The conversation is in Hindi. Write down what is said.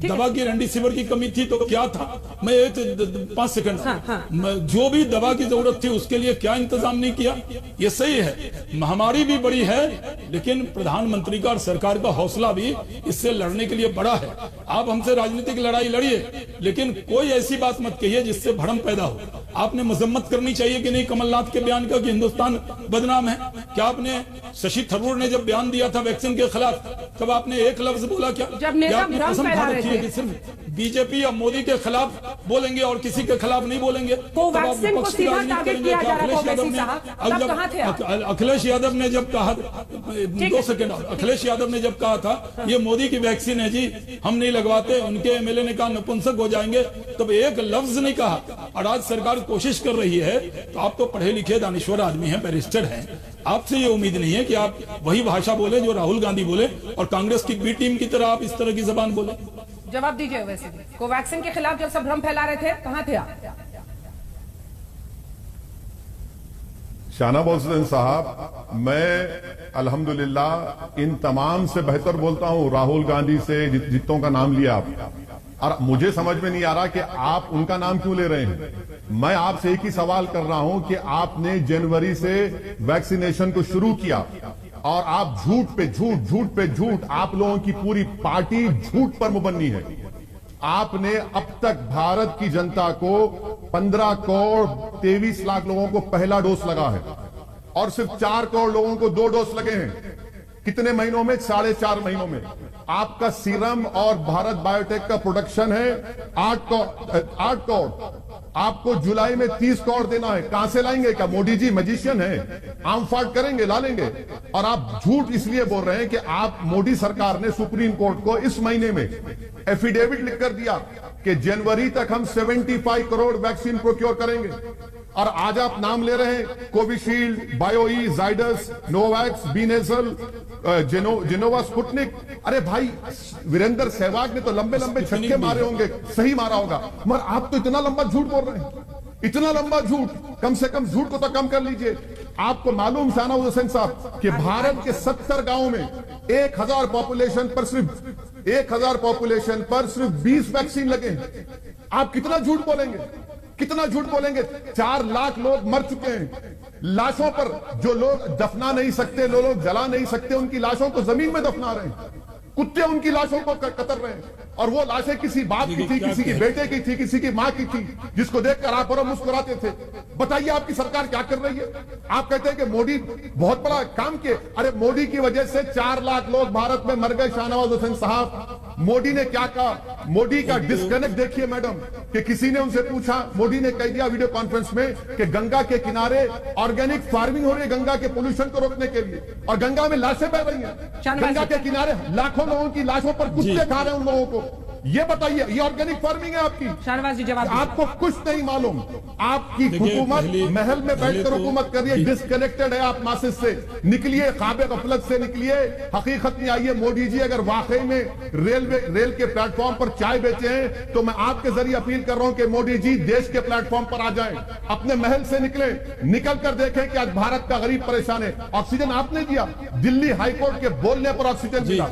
दवा की रेमडेसिविर की कमी थी तो क्या था, मैं 5 सेकंड, जो भी दवा की जरूरत थी उसके लिए क्या इंतजाम नहीं किया। ये सही है, महामारी भी बड़ी है, लेकिन प्रधानमंत्री का और सरकार का हौसला भी इससे लड़ने के लिए बड़ा है। आप हमसे राजनीतिक लड़ाई लड़िए, लेकिन कोई ऐसी बात मत कहिए जिससे भ्रम पैदा हो। आपने मजम्मत करनी चाहिए कि नहीं कमलनाथ के बयान का कि हिंदुस्तान बदनाम है। क्या आपने शशि थरूर ने जब बयान दिया था वैक्सीन के खिलाफ, तब आपने एक लफ्ज बोला क्या? जब नेता आपने कसम खा रखी है कि सिर्फ बीजेपी या मोदी के खिलाफ बोलेंगे और किसी के खिलाफ नहीं बोलेंगे? कोवैक्सीन को सीधा टारगेट किया जा रहा था। अखिलेश यादव ने जब कहा, 2 सेकंड, अखिलेश यादव ने जब कहा था ये मोदी की वैक्सीन है जी, हम नहीं लगवाते, उनके एमएलए ने कहा नपुंसक हो जाएंगे, तब एक लफ्ज नहीं कहा। और आज सरकार कोशिश कर रही है, तो आप तो पढ़े लिखे दानिश्वर आदमी हैं, बैरिस्टर हैं, आपसे ये उम्मीद नहीं है कि आप वही भाषा बोले जो राहुल गांधी बोले और कांग्रेस की बी टीम की तरह आप इस तरह की जबान बोले। जवाब दीजिए। वैसे कोवैक्सीन के खिलाफ जब सब भ्रम फैला रहे थे, कहां थे आप? शाहनवाज हुसैन साहब, मैं अल्हम्दुलिल्लाह इन तमाम से बेहतर बोलता हूं राहुल गांधी से, जितों का नाम लिया आप, और मुझे समझ में नहीं आ रहा कि आप उनका नाम क्यों ले रहे हैं। मैं आपसे एक ही सवाल कर रहा हूं कि आपने जनवरी से वैक्सीनेशन को शुरू किया और आप झूठ पे झूठ, आप लोगों की पूरी पार्टी झूठ पर मुबन्नी है। आपने अब तक भारत की जनता को 15 करोड़ 23 लाख लोगों को पहला डोज लगा है और सिर्फ 4 करोड़ लोगों को 2 डोज लगे हैं। कितने महीनों में? 4.5 महीनों में। आपका सीरम और भारत बायोटेक का प्रोडक्शन है 8 करोड़। आपको जुलाई में 30 करोड़ देना है। कहां से लाएंगे? क्या मोदी जी मैजिशियन है? आम फाट करेंगे, ला लेंगे। और आप झूठ इसलिए बोल रहे हैं कि आप, मोदी सरकार ने सुप्रीम कोर्ट को इस महीने में एफिडेविट लिखकर दिया कि जनवरी तक हम 75 करोड़ वैक्सीन प्रोक्योर करेंगे, और आज आप नाम ले रहे हैं कोविशील्ड, बायोई, जाइडस, नोवैक्स, बीनेजल, जिनोवा, स्पुतनिक। अरे भाई, वीरेंद्र सहवाग ने तो लंबे लंबे छक्के मारे होंगे, सही मारा होगा, मगर आप तो इतना लंबा झूठ बोल रहे हैं, इतना लंबा झूठ। कम से कम झूठ को तो कम कर लीजिए। आपको मालूम शाहनवाज हुसैन साहब कि भारत के 70 गांवों में 1000 पॉपुलेशन पर सिर्फ 20 वैक्सीन लगे हैं। आप कितना झूठ बोलेंगे, कितना झूठ बोलेंगे? 4 लाख लोग मर चुके हैं। लाशों पर जो लोग दफना नहीं सकते, लोग जला नहीं सकते, उनकी लाशों को जमीन में दफना रहे हैं। कुत्ते उनकी लाशों को कतर रहे हैं, और वो लाशें किसी बाप की थी, किसी की बेटे की थी, किसी की मां की थी, जिसको देखकर आप और मुस्कुराते थे। बताइए आपकी सरकार क्या कर रही है? आप कहते हैं कि मोदी बहुत बड़ा काम किए। अरे मोदी की वजह से 4 लाख लोग भारत में मर गए। शाहनवाज हुसैन साहब, मोदी ने क्या कहा? मोदी का डिस्कनेक्ट देखिए मैडम, कि किसी ने उनसे पूछा, मोदी ने कह दिया वीडियो कॉन्फ्रेंस में कि गंगा के किनारे ऑर्गेनिक फार्मिंग हो रही है गंगा के पोल्यूशन को रोकने के लिए, और गंगा में लाशें बह रही हैं। गंगा के किनारे लाखों लोगों की लाशों पर कुत्ते खा रहे हैं उन लोगों को। ये बताइए, ये ऑर्गेनिक फार्मिंग है आपकी? शाहनवाज जी जवाब। आपको कुछ नहीं मालूम। आपकी हुकूमत महल में बैठकर हुकूमत कर रही है, डिस्कनेक्टेड है आप मासेस से। निकलिए, ख्वाब गफलत से निकलिए, हकीकत में आइए। मोदी जी अगर वाकई में रेल के प्लेटफॉर्म पर चाय बेचे हैं, तो मैं आपके जरिए अपील कर रहा हूं कि मोदी जी देश के प्लेटफॉर्म पर आ जाएं, अपने महल से निकले, निकल कर देखें कि आज भारत का गरीब परेशान है। ऑक्सीजन आपने दिया, दिल्ली हाईकोर्ट के बोलने पर ऑक्सीजन मिला।